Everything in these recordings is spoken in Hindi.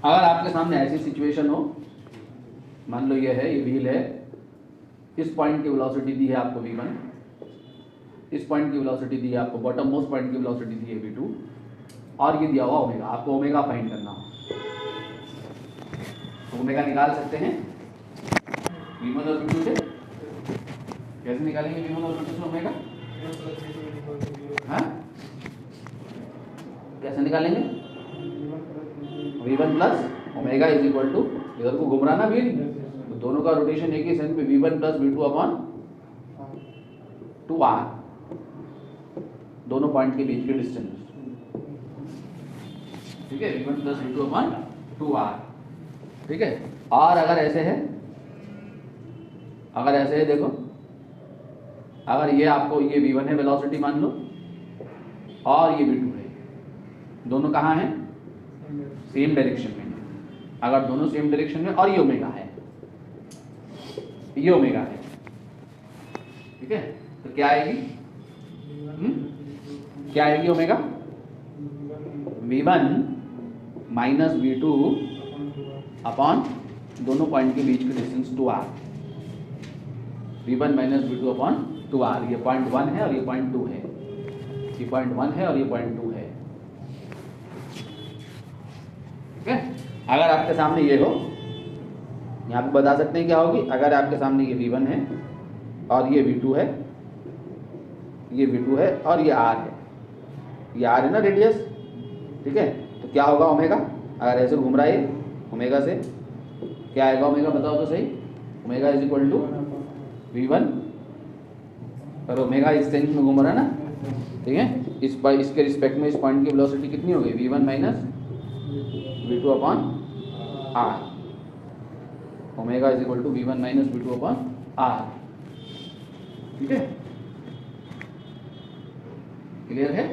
अगर आपके सामने ऐसी सिचुएशन हो, मान लो ये है, ये व्हील है, इस पॉइंट की वेलोसिटी दी है आपको v1, इस पॉइंट की वेलोसिटी दी है आपको, बॉटम मोस्ट पॉइंट की वेलोसिटी दी है v2, और ये दिया हुआ ओमेगा, आपको ओमेगा फाइंड करना हो तो ओमेगा निकाल सकते हैं v1 और v2 से। कैसे निकालेंगे v1 और v2 से ओमेगा? हाँ, कैसे निकालेंगे? v1 plus omega is equal to, इधर को घुमराना भी नहीं, तो दोनों का रोटेशन एक ही सेंस पे, v1 plus v2 upon 2r, दोनों पॉइंट के बीच के डिस्टेंस, ठीक है, v1 plus v2 upon 2r, ठीक है। और अगर ऐसे है, अगर ऐसे है, देखो, अगर ये आपको, ये v1 है वेलोसिटी मान लो, और ये v2 है, दोनों कहाँ हैं? सेम डायरेक्शन में। अगर दोनों सेम डायरेक्शन में, और ये ओमेगा है, ये ओमेगा है, ठीक है, तो क्या आएगी? क्या आएगी omega? v1 minus v2 upon दोनों पॉइंट के बीच के distance 2r, v1 minus v2 upon 2r, ये पॉइंट 1 है और ये पॉइंट 2 है, ये पॉइंट 1 है और ये पॉइंट 2 है, ठीक है। अगर आपके सामने ये हो, यहाँ पे बता सकते हैं क्या होगी, अगर आपके सामने ये v1 है और ये v2 है, ये v2 है और ये r है, ये r है ना रेडियस, ठीक है, तो क्या होगा ओमेगा? अगर ऐसे घूम रहा है ओमेगा से, क्या आएगा ओमेगा, बताओ तो सही। Omega is equal to v1, पर ओमेगा इस सेंस में घूम रहा है ना, ठीक है, इसके रिस्पेक्ट में इस पॉइंट की वेलोसिटी कितनी हो गई? v1 minus v2 upon r, omega is equal to v1 minus v2 upon r, ठीक है, क्लियर है,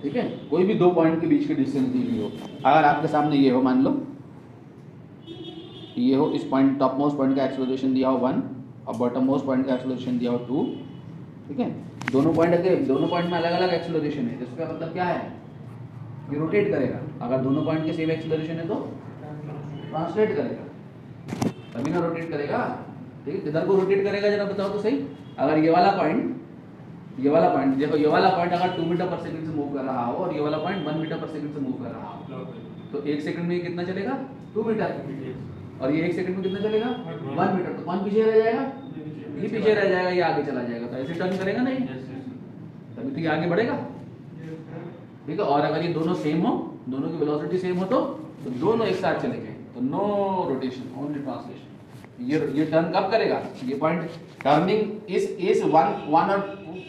ठीक है। कोई भी दो पॉइंट के बीच की डिस्टेंस दी हुई हो, अगर आपके सामने ये हो, मान लो ये हो, इस पॉइंट, टॉप मोस्ट पॉइंट का एक्सेलरेशन दिया हो 1 और बॉटम मोस्ट पॉइंट का एक्सेलरेशन दिया हो 2, ठीक है, दोनों पॉइंट में अलग अलग एक्सेलरेशन है, जिसका मतलब क्या है, ये रोटेट करेगा। अगर दोनों पॉइंट के सेम एक्सेलरेशन है तो ट्रांसलेट करेगा, तभी ना रोटेट करेगा, ठीक है। किधर को रोटेट करेगा जरा बताओ तो सही। अगर ये वाला पॉइंट देखो, ये वाला पॉइंट अगर 2 मीटर पर सेकंड से मूव कर रहा हो और ये वाला पॉइंट 1 मीटर पर सेकंड से मूव कर रहा हो, तो 1 सेकंड में कितना चलेगा? 2 मीटर, और ये 1 सेकंड में कितना चलेगा? 1 मीटर, तो कौन पीछे रह जाएगा? ये पीछे रह जाएगा, ये आगे चला जाएगा, तो ऐसे टर्न करेगा नहीं, तभी तो ये आगे बढ़ेगा, ठीक है। और अगर ये दोनों सेम हो, दोनों की वेलोसिटी सेम हो, तो दोनों एक साथ चले गए, तो नो रोटेशन, ओनली ट्रांसलेशन। ये टर्न कब करेगा? ये पॉइंट टर्निंग इस 1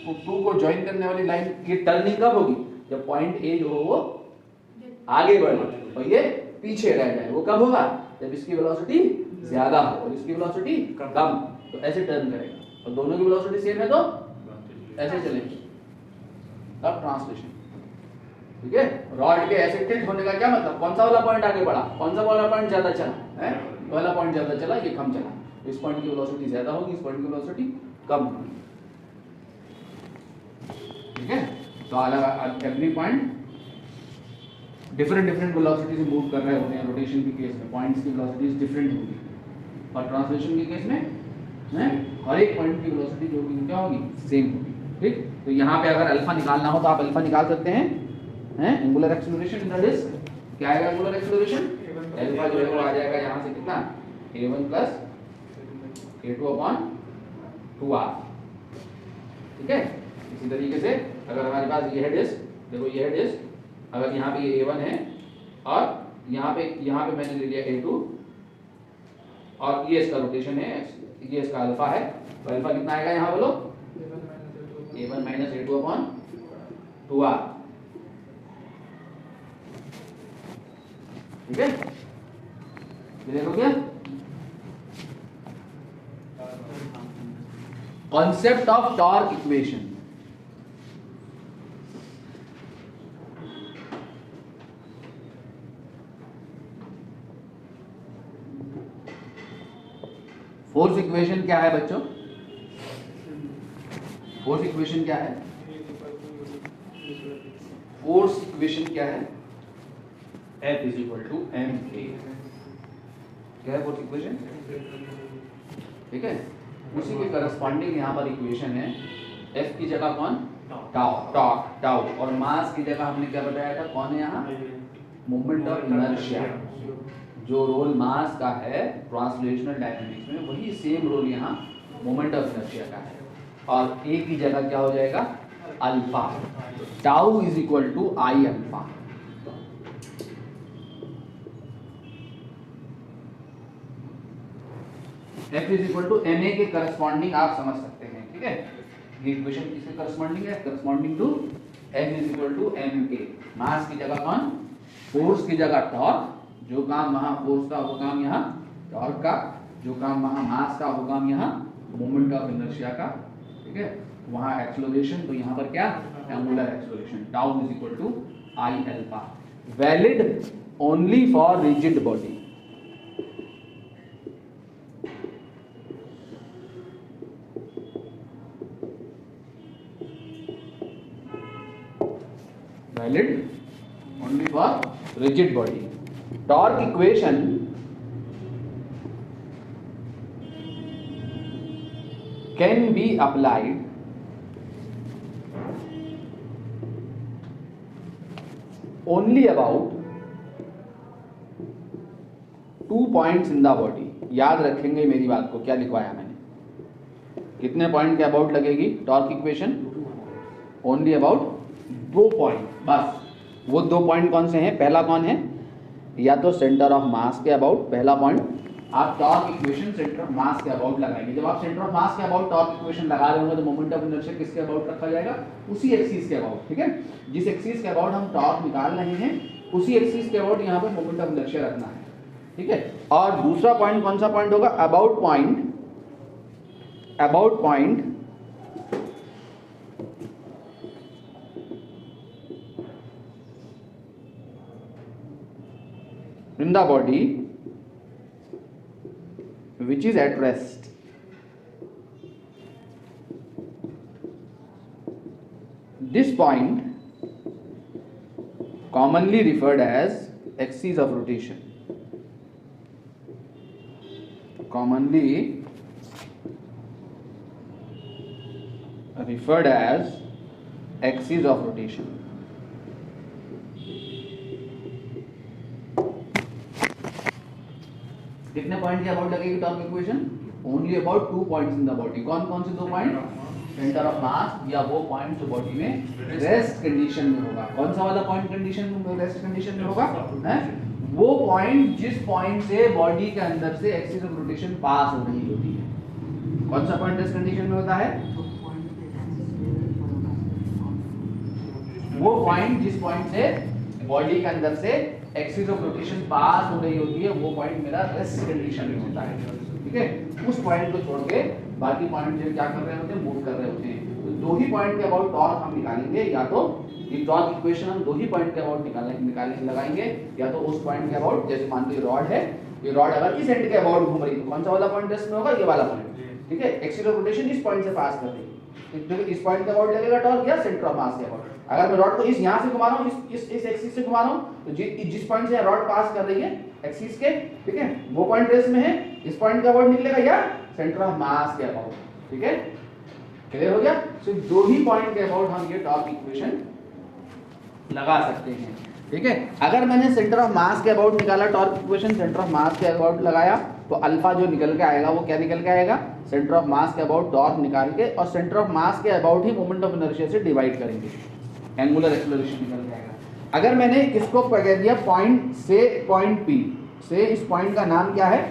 और 2 को ज्वाइन करने वाली लाइन, ये टर्निंग कब होगी? जब पॉइंट ए जो हो वो आगे बढ़े और ये पीछे रह जाए। वो कब होगा? जब इसकी वेलोसिटी ज्यादा हो और इसकी वेलोसिटी कम, तो ऐसे टर्न करेगा, और दोनों की वेलोसिटी सेम है तो ऐसे चलेंगे, तब ट्रांसलेशन, ठीक है। रॉड के ऐसे टिल्ट होने का क्या मतलब? कौन सा वाला पॉइंट आगे बढ़ा, कौन सा वाला पॉइंट ज्यादा चला है? वाला पॉइंट ज्यादा चला, ये कम चला, इस पॉइंट की वेलोसिटी ज्यादा होगी, इस पॉइंट की वेलोसिटी कम होगी, ठीक है। तो अलग एवरी पॉइंट डिफरेंट वेलोसिटी से मूव कर रहे होते हैं। रोटेशन के केस में पॉइंट्स की वेलोसिटीज डिफरेंट होगी, और ट्रांसलेशन के केस में हर एक पॉइंट की वेलोसिटी जो होगी क्या होगी? सेम होगी, ठीक। तो यहाँ पे अगर अल्फा निकालना हो तो आप अल्फा निकाल सकते हैं, angular acceleration in the disc. क्या आएगा एंगुलर एक्सेलरेशन? अल्फा जो है वो आ जाएगा यहाँ से कितना? a1 plus a2 upon 2r, ठीक है। इसी तरीके से अगर हमारे पास ये है डिस्क, देखो ये है डिस्क, अगर यहाँ पे ये a1 है और यहाँ पे मैंने ले लिया a2, और ये इसका रोटेशन है, ये इसका अल्फा है, तो अल्फा कितना आएगा यहाँ बोलो? a1 minus a2 upon 2r, ठीक है। क्लियर हो गया? Concept of torque equation. Force equation क्या है बच्चों? फोर्स इक्वेशन क्या है? फोर्स इक्वेशन क्या है? F is equal to m के। क्या है फोर्थ इक्वेशन? ठीक है, उसी के करस्पॉन्डिंग यहाँ पर इक्वेशन है। F की जगह कौन? टाउ और मास की जगह हमने क्या बताया था, कौन है यहाँ? Moment of inertia. जो रोल मास का है ट्रांसलेशनल डायनामिक्स में, वही सेम रोल यहाँ मोमेंट ऑफ इनर्शिया का है। और ए की जगह क्या हो जाएगा? Alpha. Tau is equal to I alpha. F is equal to m a के करस्पॉन्डिंग आप समझ सकते हैं। ठीक है, ये इक्वेशन किसके करस्पॉन्डिंग है? Corresponding to F is equal to m के। मास की जगह कौन? फोर्स की जगह टॉर्क। जो काम वहां फोर्स का, वो काम यहाँ टॉर्क का। जो काम वहां मास का, वो काम यहाँ मोमेंट ऑफ इनर्शिया का। ठीक है, वहां एक्सेलरेशन, तो यहाँ पर क्या? Angular acceleration. Tau is equal to I alpha. Valid only for rigid body. Valid only for rigid body. Torque equation can be applied only about 2 points in the body. याद रखेंगे मेरी बात को, क्या लिखवाया मैंने? कितने पॉइंट के अबाउट लगेगी torque equation? Only about 2 point, बस। वो 2 पॉइंट कौन से हैं? पहला कौन है? या तो सेंटर ऑफ मास के अबाउट, पहला पॉइंट। आप टॉर्क इक्वेशन सेंटर ऑफ मास के अबाउट लगाएंगे। जब आप सेंटर ऑफ मास के अबाउट टॉर्क इक्वेशन लगा रहे होंगे तो मोमेंट ऑफ इनर्शिया किसके अबाउट रखा जाएगा? उसी एक्सिस के अबाउट। ठीक है, जिस एक्सिस के अबाउट हम टॉर्क निकाल रहे हैं, उसी एक्सिस के अबाउट यहाँ पे मोमेंट ऑफ इनर्शिया रखना है। ठीक है, और दूसरा पॉइंट कौन सा पॉइंट होगा? About point. About point in the body which is at rest. This point commonly referred as axis of rotation. Commonly referred as axis of rotation. कितने पॉइंट के अबाउट लगेगी torque equation? Only about 2 points in the body. कौन कौन से 2 पॉइंट? सेंटर ऑफ मास, या वो पॉइंट जो बॉडी में रेस्ट कंडीशन में होगा। कौन सा वाला पॉइंट कंडीशन में, रेस्ट कंडीशन में होगा? है वो पॉइंट जिस पॉइंट से बॉडी के अंदर से एक्सिस ऑफ रोटेशन पास हो रही होती है। कौन सा पॉइंट रेस्ट कंडीशन में होता है? वो पॉइंट जिस पॉइंट से बॉडी के अंदर से एक्सिस ऑफ रोटेशन पास हो रही होती है, वो पॉइंट मेरा रेस्ट कंडीशन में होता है। ठीक है, उस पॉइंट को छोड़ के बाकी पॉइंट जो क्या कर रहे होते हैं? मूव कर रहे होते हैं। तो 2 ही पॉइंट के अबाउट टॉर्क हम निकालेंगे, या तो ये टॉर्क इक्वेशन हम 2 ही पॉइंट के अबाउट निकालेंगे लगाएंगे, या तो उस पॉइंट के अबाउट, जैसे मान लो रॉड है, ये रॉड अगर इस एंड के अबाउट घूम रही है तो कौन सा वाला पॉइंट रेस्ट में होगा? ये वाला पॉइंट। ठीक है, एक्सिस ऑफ रोटेशन इस पॉइंट से पास कर रही है, तो इस पॉइंट के अबाउट लगेगा टॉर्क, या सेंटर ऑफ मास के अबाउट। अगर मैं रॉड को इस यहाँ से घुमा रहा हूँ, इस एक्सिस से घुमा रहा हूँ, तो जिस पॉइंट से रॉड पास कर रही है एक्सिस के, ठीक है, वो पॉइंट रेस्ट में है, इस पॉइंट का अबाउट निकलेगा या सेंटर ऑफ मास के अबाउट। ठीक है, क्लियर हो गया? सिर्फ 2 ही पॉइंट के अबाउट हम ये टॉर्क इक्वेशन लगा सकते हैं। ठीक है, अगर मैंने सेंटर ऑफ मास के अबाउट निकाला टॉर्क इक्वेशन, सेंटर ऑफ मास के अबाउट लगाया, तो अल्फा जो निकल के आएगा वो क्या निकल के आएगा? सेंटर ऑफ मास के अबाउट टॉर्क निकाल के, और सेंटर ऑफ मास के about he moment of inertia से डिवाइड करेंगे, एंगुलर एक्सेलरेशन निकल जाएगा। अगर मैंने इसको कह दिया पॉइंट से पॉइंट पी से, इस पॉइंट का नाम क्या है?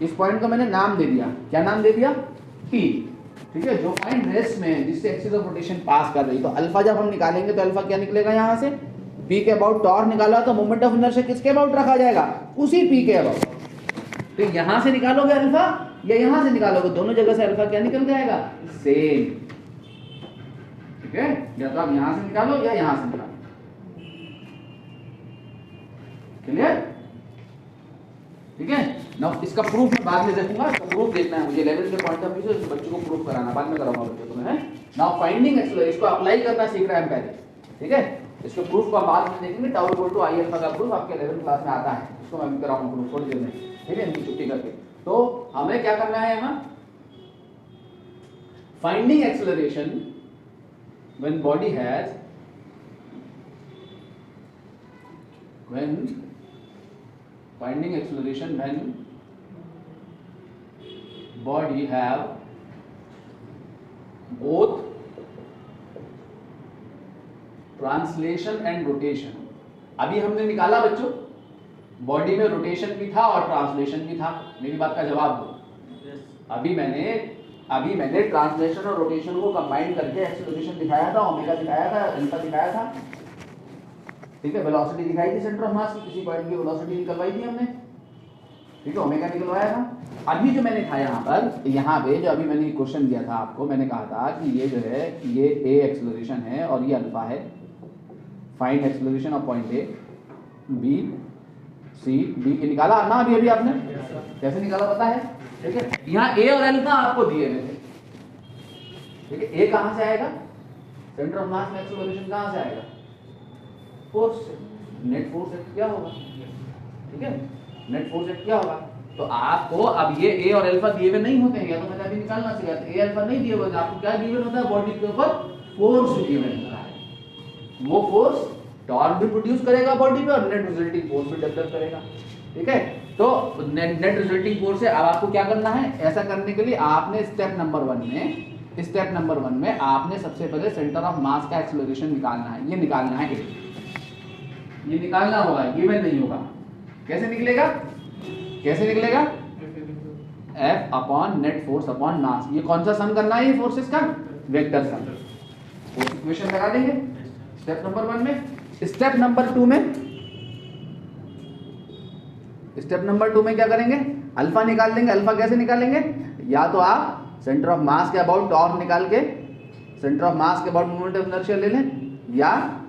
इस पॉइंट को मैंने नाम दे दिया, क्या नाम दे दिया? पी। ठीक है, जो पॉइंट रेस्ट में है, जिससे एक्सिस ऑफ रोटेशन पास कर रही, तो अल्फा जब हम निकालेंगे तो अल्फा क्या निकलेगा? यहाँ से पी के अबाउट टॉर्क निकाला तो मोमेंट ऑफ इनर्शिया किसके अबाउट रखा जाएगा? उसी पी के अबाउट। तो यहाँ से निकालोगे अल्फा या यहाँ से निकालोगे, दोनों जगह से अल्फा क्या निकल जाएगा? सेम। ठीक है, या तो आप यहाँ से निकालो या यहाँ से निकालो। क्लियर? ठीक है ना, इसका प्रूफ मैं बाद में देखूंगा। इसका प्रूफ देखना है मुझे 11th के पॉइंट ऑफ व्यू से, बच्चों को प्रूफ कराना बाद में कराऊंगा बच्चों को। है नाउ फाइंडिंग एक्सेलरेशन, इसको अप्लाई करना सीख रहा है हम पहले। ठीक है, इसके प्रूफ को हम बाद में देखेंगे। Tau equal to I alpha का प्रूफ आपके 11th क्लास में आता है, इसको मैं कराऊंगा प्रूफ थोड़ी देर में, ठीक है, इनकी छुट्टी करके। तो हमें क्या करना है यहाँ, finding acceleration when body has finding acceleration when body have both translation and rotation. अभी हमने निकाला बच्चों, बॉडी में रोटेशन भी था और ट्रांसलेशन भी था। मेरी बात का जवाब दो। अभी मैंने ट्रांसलेशन और रोटेशन को कंबाइन करके एक्सेलरेशन दिखाया था, ओमेगा दिखाया था, अल्फा दिखाया था, ठीक है, वेलोसिटी दिखाई थी सेंटर ऑफ मास की, किसी पॉइंट की वेलोसिटी निकलवाई थी हमने, ठीक है, ओमेगा निकलवाया था। अभी जो मैंने था यहाँ पे जो अभी मैंने क्वेश्चन दिया था आपको, मैंने कहा था कि ये जो है ये ए एक्सेलरेशन है और ये अल्फा है। Find acceleration of point A B C D निकाला ना अभी आपने, कैसे निकाला पता है, ठीक है। यहाँ ए और अल्फा आपको दिए हुए थे, ठीक है। ए कहाँ से आएगा, सेंटर ऑफ मास में एक्सेलरेशन कहाँ से आएगा, फोर्स से, नेट फोर्स से क्या होगा, ठीक है, नेट फोर्स से क्या होगा। तो आपको अब ये ए और अल्फा दिए हुए नहीं होते हैं, या तो मैंने अभी निकालना चाहिए, तो ए अल्फा नहीं दिए हुए, आपको क्या गिवन होता है, बॉडी के ऊपर फोर्स गिवन होता है। वो फोर्स टॉर्क भी प्रोड्यूस करेगा बॉडी पे और नेट रिजल्टिंग फोर्स भी डेवलप करेगा, ठीक है। तो नेट रिजल्टिंग फोर्स है। अब आपको क्या करना है, ऐसा करने के लिए आपने स्टेप नंबर वन में आपने सबसे पहले सेंटर ऑफ मास का एक्सेलरेशन निकालना है। ये निकालना है, ये निकालना होगा, गिवन नहीं होगा। कैसे निकलेगा, F upon net force upon mass. ये कौन सा सम करना है, ये फोर्सेस का वेक्टर सम। फोर्स इक्वेशन लगा देंगे स्टेप नंबर 1 में। स्टेप नंबर 2 में क्या करेंगे, अल्फा निकाल देंगे। अल्फा कैसे निकालेंगे, या तो आप सेंटर ऑफ मास के अबाउट टॉर्क निकाल के सेंटर ऑफ मास के अबाउट मोमेंट ऑफ इनर्शिया ले लें, या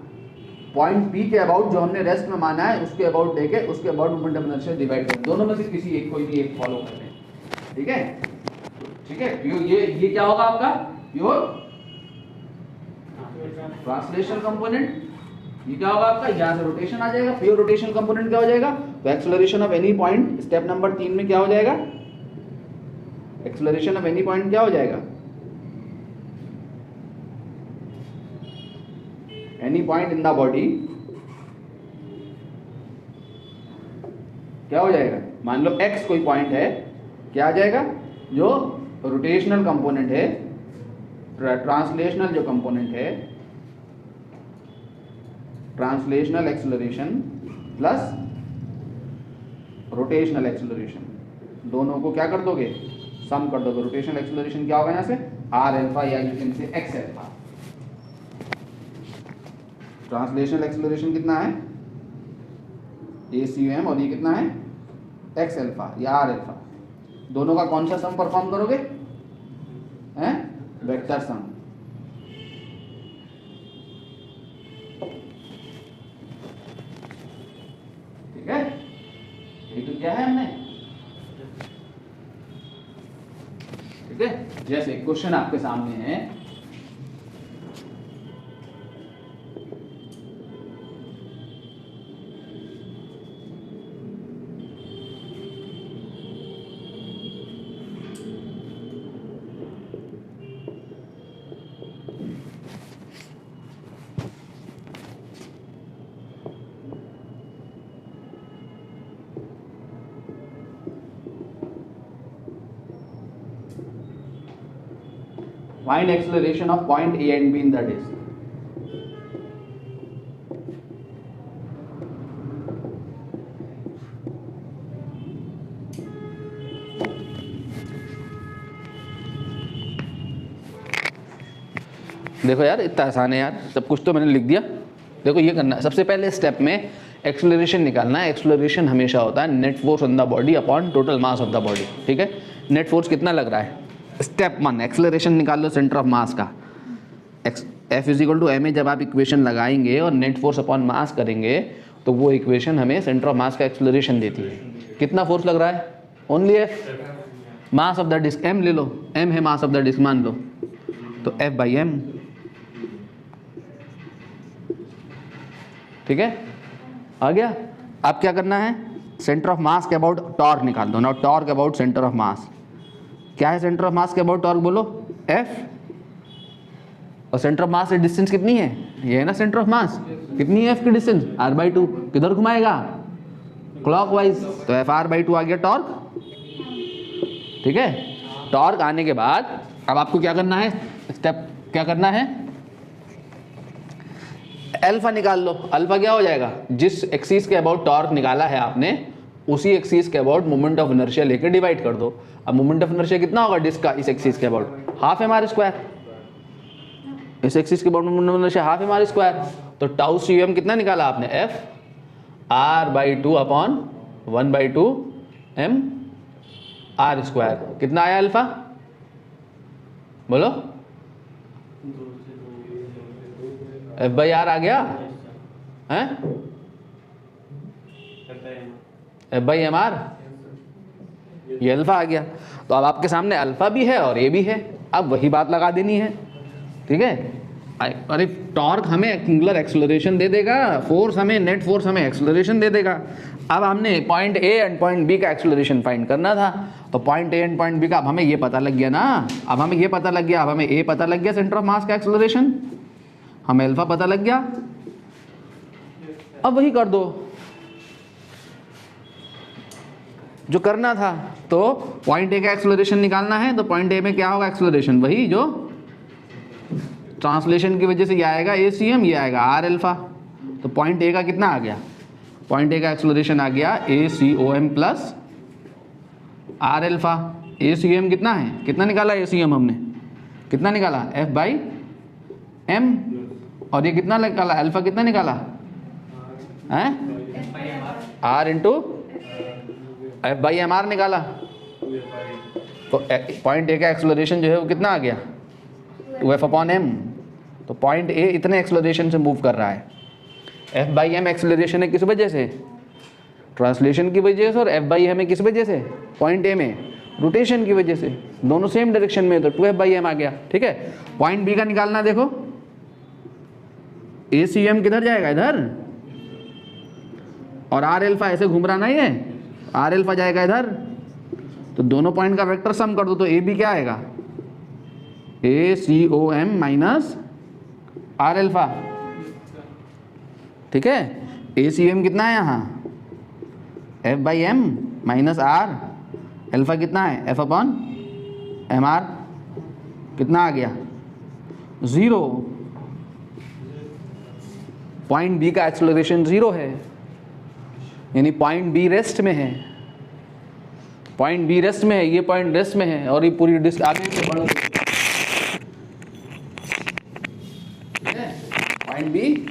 पॉइंट पी के अबाउट जो हमने रेस्ट में माना है उसके अबाउट लेके उसके about moment of inertia divide करें। दोनों में से किसी एक, कोई भी एक फॉलो कर लें, ठीक है। ये क्या होगा आपका प्योर ट्रांसलेशन कंपोनेंट। ये क्या होगा आपका, यहाँ से रोटेशन आ जाएगा, प्योर रोटेशन कंपोनेंट क्या हो जाएगा। तो acceleration of any point, step number 3 में क्या हो जाएगा, एक्सेलरेशन ऑफ एनी पॉइंट क्या हो जाएगा, any point in the body क्या हो जाएगा। मान लो x कोई पॉइंट है, क्या आ जाएगा, जो रोटेशनल कंपोनेंट है, ट्रांसलेशनल जो कंपोनेंट है, translational acceleration plus rotational acceleration, दोनों को क्या कर दोगे, सम कर दोगे। रोटेशनल एक्सेलरेशन क्या होगा यहाँ से, आर अल्फा या you can say x alpha. Translational acceleration कितना है, ACUM, और ये कितना है, एक्स अल्फा या आर अल्फा। दोनों का कौन सा सम परफॉर्म करोगे, हैं, वेक्टर सम। ठीक है, ये तो क्या है हमने, ठीक है। जैसे क्वेश्चन आपके सामने है, find acceleration of point A and B in the disk। देखो यार, इतना आसान है यार, सब कुछ तो मैंने लिख दिया। देखो ये करना है, सबसे पहले स्टेप में एक्सेलरेशन निकालना है। एक्सेलरेशन हमेशा होता है net force on the body upon total mass of the body, ठीक है। नेट फोर्स कितना लग रहा है, स्टेप 1 एक्सेलरेशन निकाल लो सेंटर ऑफ मास का। F = ma जब आप इक्वेशन लगाएंगे और नेट फोर्स अपॉन मास करेंगे तो वो इक्वेशन हमें सेंटर ऑफ मास का एक्सेलरेशन देती है। कितना फोर्स लग रहा है, only F। Mass of the disc m ले लो, m है मास ऑफ द डिस्क मान लो, तो F/m। ठीक है, आ गया। अब क्या करना है, सेंटर ऑफ मास के अबाउट टॉर्क निकाल दो। Now torque about centre of मास, क्या है सेंटर ऑफ मास के अबाउट टॉर्क, बोलो F। और सेंटर ऑफ मास से डिस्टेंस कितनी है, ये है ना सेंटर ऑफ मास, कितनी है F की डिस्टेंस, r/2। किधर घुमाएगा, क्लॉकवाइज, तो Fr/2 आ गया टॉर्क। ठीक है, टॉर्क आने के बाद अब आपको क्या करना है, स्टेप क्या करना है, अल्फा निकाल लो। अल्फा क्या हो जाएगा, जिस एक्सिस के अबाउट टॉर्क निकाला है आपने उसी एक्सिस के अबाउट मोमेंट ऑफ इनर्शिया लेकर डिवाइड कर दो। अब मोमेंट ऑफ इनर्शिया कितना होगा डिस्क का इस एक्सिस के अबाउट, हाफ mr²। इस एक्सिस के about moment of inertia half mr², तो टाउ CM कितना निकाला आपने, F r/2 अपॉन 1/2 mr²। कितना आया अल्फा, बोलो F/r आ गया है, F/mr, ये अल्फा आ गया। तो अब आपके सामने अल्फा भी है और ये भी है, अब वही बात लगा देनी है। ठीक है, अरे टॉर्क हमें एंगुलर एक्सेलरेशन दे देगा, फोर्स हमें, नेट फोर्स हमें एक्सेलरेशन दे देगा। अब हमने point A and point B का एक्सेलरेशन फाइंड करना था, तो point A and point B का अब हमें ये पता लग गया ना, अब हमें ये पता लग गया, अब हमें ए पता लग गया सेंटर ऑफ मास का एक्सेलरेशन, हमें अल्फा पता लग गया। अब वही कर दो जो करना था। तो पॉइंट ए का एक्सेलरेशन निकालना है, तो पॉइंट ए में क्या होगा एक्सेलरेशन, वही जो ट्रांसलेशन की वजह से ये आएगा ACM, ये आएगा R अल्फा। तो पॉइंट ए का कितना आ गया, पॉइंट ए का एक्सेलरेशन आ गया ACOM plus R alpha. ACM कितना है, कितना निकाला ACM हमने, कितना निकाला F/m, और ये कितना निकाला अल्फा, कितना निकाला है R इंटू F/mr निकाला। तो पॉइंट ए का एक्सेलरेशन जो है वो कितना आ गया, 2F/m। तो पॉइंट ए इतने एक्सेलरेशन से मूव कर रहा है। F/m एक्सेलरेशन है किस वजह से, ट्रांसलेशन की वजह से, और F/m है किस वजह से, पॉइंट ए में रोटेशन की वजह से, दोनों सेम डायरेक्शन में, तो 2F/m आ गया। ठीक है, पॉइंट बी का निकालना, देखो ACM किधर जाएगा, इधर, और R अल्फा ऐसे घूम रहा ना, ये R अल्फा जाएगा इधर, तो दोनों पॉइंट का वेक्टर सम कर दो, तो ए बी क्या आएगा, ACOM माइनस R अल्फा। ठीक है, ACM कितना है यहाँ, F/m माइनस R, अल्फा कितना है F/mr, कितना आ गया 0। पॉइंट बी का एक्सेलरेशन 0 है, यानी पॉइंट बी रेस्ट में है, पॉइंट बी रेस्ट में है, ये पॉइंट रेस्ट में है, और ये पूरी डिस्क आगे से बढ़ रही है। पॉइंट बी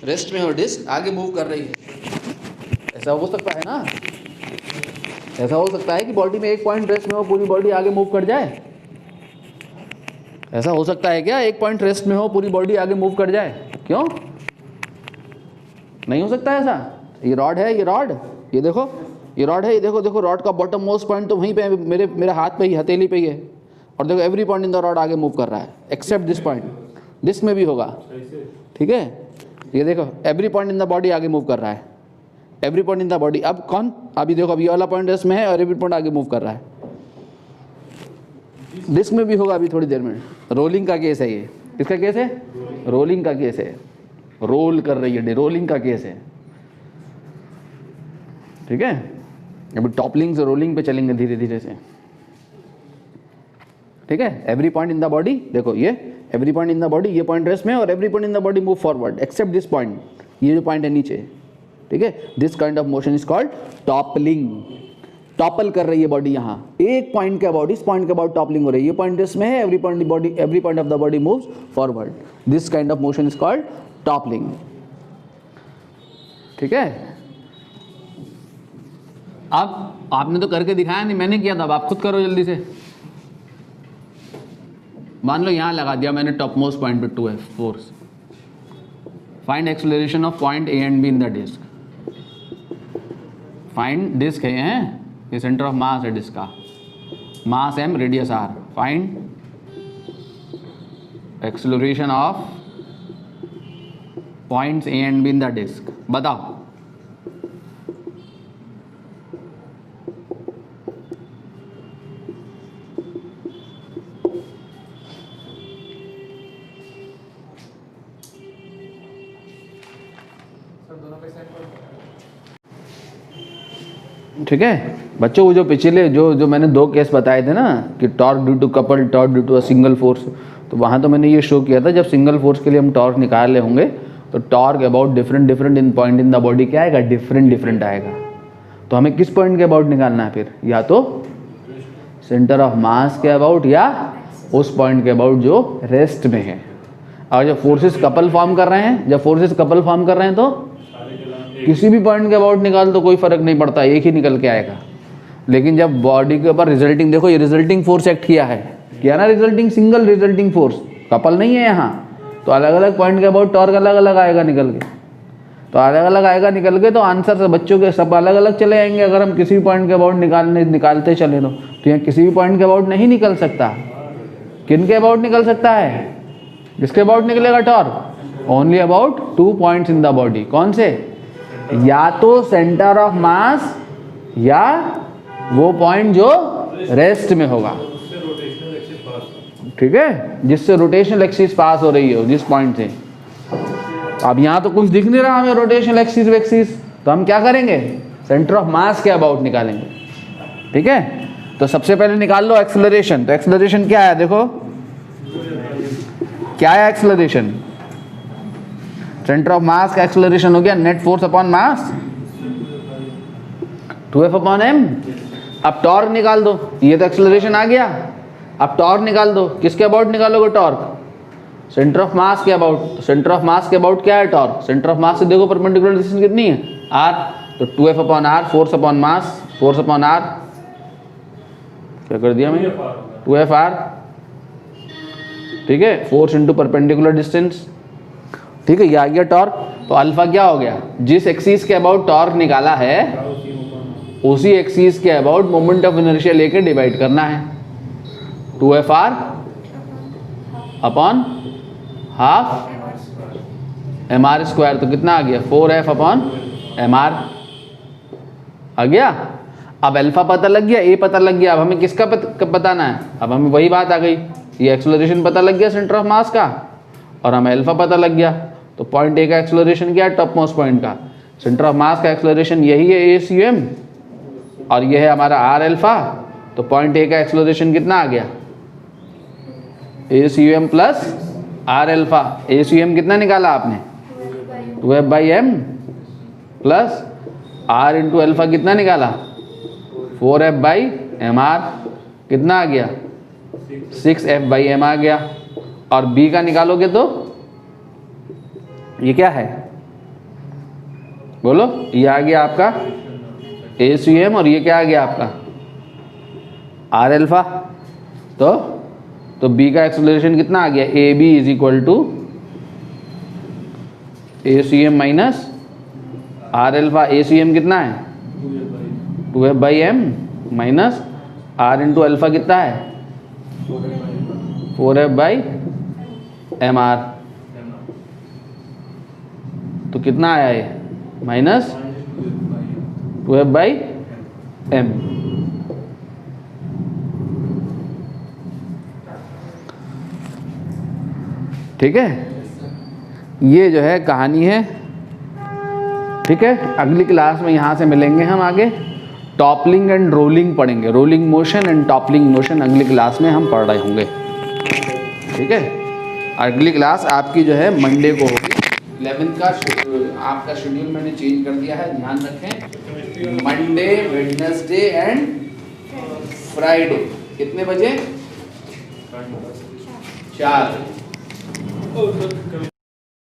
रेस्ट में और डिस्क आगे मूव कर रही है। ऐसा हो सकता है ना, ऐसा हो सकता है कि बॉडी में एक पॉइंट रेस्ट में हो, पूरी बॉडी आगे मूव कर जाए। ऐसा हो सकता है क्या, एक पॉइंट रेस्ट में हो, पूरी बॉडी आगे मूव कर जाए, क्यों नहीं हो सकता ऐसा। ये रॉड है, ये रॉड, ये देखो ये रॉड है, ये देखो, देखो रॉड का बॉटम मोस्ट पॉइंट तो वहीं पे है, मेरे हाथ पे ही, हथेली पे ही है, और देखो every point in the rod आगे मूव कर रहा है एक्सेप्ट दिस पॉइंट, दिस में भी होगा। ठीक है, ये देखो every point in the body आगे मूव कर रहा है, every point in the body. अब कौन, अभी देखो अभी ये वाला पॉइंट इसमें है और एवरी पॉइंट आगे मूव कर रहा है, डिस्क में भी होगा अभी थोड़ी देर में। रोलिंग का केस है ये, किसका केस है, रोलिंग का केस है, रोल कर रही है, रोलिंग का केस है। ठीक है, अभी टॉपलिंग से रोलिंग पे चलेंगे धीरे धीरे से। ठीक है, every point in the body, देखो ये every point in the body, ये पॉइंट रेस्ट में, और every point in the body move forward except this point, ये जो पॉइंट है नीचे। ठीक है, this kind of motion is called toppling. Topple कर रही है बॉडी, यहाँ एक पॉइंट के अबाउट, इस पॉइंट के अबाउट टॉपलिंग हो रही है, ये पॉइंट रेस्ट में है, every point body, every point of the body moves forward, this kind of motion is called toppling. ठीक है, अब आपने तो करके दिखाया नहीं, मैंने किया था, अब आप खुद करो जल्दी से। मान लो यहाँ लगा दिया मैंने टॉप मोस्ट पॉइंट पे 2F force, find acceleration of point A and B in the disc. Find disc है ये सेंटर ऑफ मास है डिस्क का, mass m, radius r। Find acceleration of points A and B in the disc, बताओ। ठीक है बच्चों, वो जो पिछले जो मैंने 2 केस बताए थे ना कि torque due to couple, torque due to a single force, तो वहाँ तो मैंने ये शो किया था जब सिंगल फोर्स के लिए हम टॉर्क निकाले होंगे तो torque about different in point in the body क्या आएगा, डिफरेंट आएगा। तो हमें किस पॉइंट के अबाउट निकालना है फिर, या तो सेंटर ऑफ मास के अबाउट या उस पॉइंट के अबाउट जो रेस्ट में है। और जब फोर्सेस कपल फॉर्म कर रहे हैं, तो किसी भी पॉइंट के अबाउट निकाल तो कोई फर्क नहीं पड़ता, एक ही निकल के आएगा। लेकिन जब बॉडी के ऊपर रिजल्टिंग, देखो ये रिजल्टिंग फोर्स एक्ट किया ना, resulting single resulting force, couple नहीं है यहाँ, तो अलग अलग पॉइंट के अबाउट टॉर्क अलग अलग आएगा निकल के, तो आंसर से बच्चों के सब अलग अलग चले जाएंगे अगर हम किसी भी पॉइंट के अबाउट निकालते चले तो यहाँ किसी भी पॉइंट के अबाउट नहीं निकल सकता। किन के अबाउट निकल सकता है, जिसके अबाउट निकलेगा torque, only about 2 points in the body. कौन से, या तो सेंटर ऑफ मास या वो पॉइंट जो रेस्ट में होगा, ठीक है, जिससे रोटेशनल एक्सिस पास हो रही हो, जिस पॉइंट से। अब यहाँ तो कुछ दिख नहीं रहा हमें रोटेशनल एक्सिस वेक्सिस, तो हम क्या करेंगे, सेंटर ऑफ मास के अबाउट निकालेंगे। ठीक है, तो सबसे पहले निकाल लो एक्सेलरेशन। तो एक्सेलरेशन क्या है, देखो क्या है एक्सेलरेशन, सेंटर ऑफ मास का एक्सेलरेशन हो गया net force upon mass 2F upon m। अब टॉर्क निकाल दो, ये तो एक्सेलरेशन आ गया। अब टॉर्क निकाल दो, किसके अबाउट निकालोगे टॉर्क, सेंटर ऑफ मास के अबाउट। तो सेंटर ऑफ मास के अबाउट क्या है टॉर्क, सेंटर ऑफ मास से देखो परपेंडिकुलर डिस्टेंस कितनी है, r, तो 2F upon r, force upon mass, force upon r, क्या कर दिया मैंने, 2FR, ठीक है, फोर्स इंटू परपेंडिकुलर डिस्टेंस। ठीक है, ये आ गया टॉर्क। तो अल्फा क्या हो गया, जिस एक्सिस के अबाउट टॉर्क निकाला है उसी एक्सिस के अबाउट मोमेंट ऑफ इनर्शिया लेके डिवाइड करना है। 2FR upon half mr square, तो कितना आ गया 4F अपॉन mr आ गया। अब अल्फा पता लग गया, ए पता लग गया, अब हमें किसका बताना है, अब हमें वही बात आ गई, ये एक्सेलरेशन पता लग गया सेंटर ऑफ मास का और हमें अल्फा पता लग गया। तो पॉइंट ए का एक्सेलरेशन क्या है, टॉप मोस्ट पॉइंट का, सेंटर ऑफ मास का एक्सेलरेशन यही है ACM और ये है हमारा R अल्फा। तो पॉइंट ए का एक्सेलरेशन कितना आ गया, ACM plus R alpha. ACM कितना निकाला आपने, 2F/m plus R into alpha कितना निकाला, 4F/mr, कितना आ गया 6F/m आ गया। और B का निकालोगे तो ये क्या है, बोलो, ये आ गया आपका ACM और ये क्या आ गया आपका R अल्फा। तो B का एक्सेलरेशन कितना आ गया, AB is equal to ACM minus R alpha. ACM कितना है 2F/m minus R into alpha कितना है 4F/mr। तो कितना आया ये, माइनस 2F/m। ठीक है, ये जो है कहानी है। ठीक है, अगली क्लास में यहाँ से मिलेंगे हम आगे, टॉपलिंग एंड रोलिंग पढ़ेंगे, rolling motion and toppling motion अगली क्लास में हम पढ़ रहे होंगे। ठीक है, अगली क्लास आपकी जो है मंडे को होगी। 11th का आपका शेड्यूल मैंने चेंज कर दिया है, ध्यान रखें, मंडे, वेडनेसडे एंड फ्राइडे। कितने बजे, 4।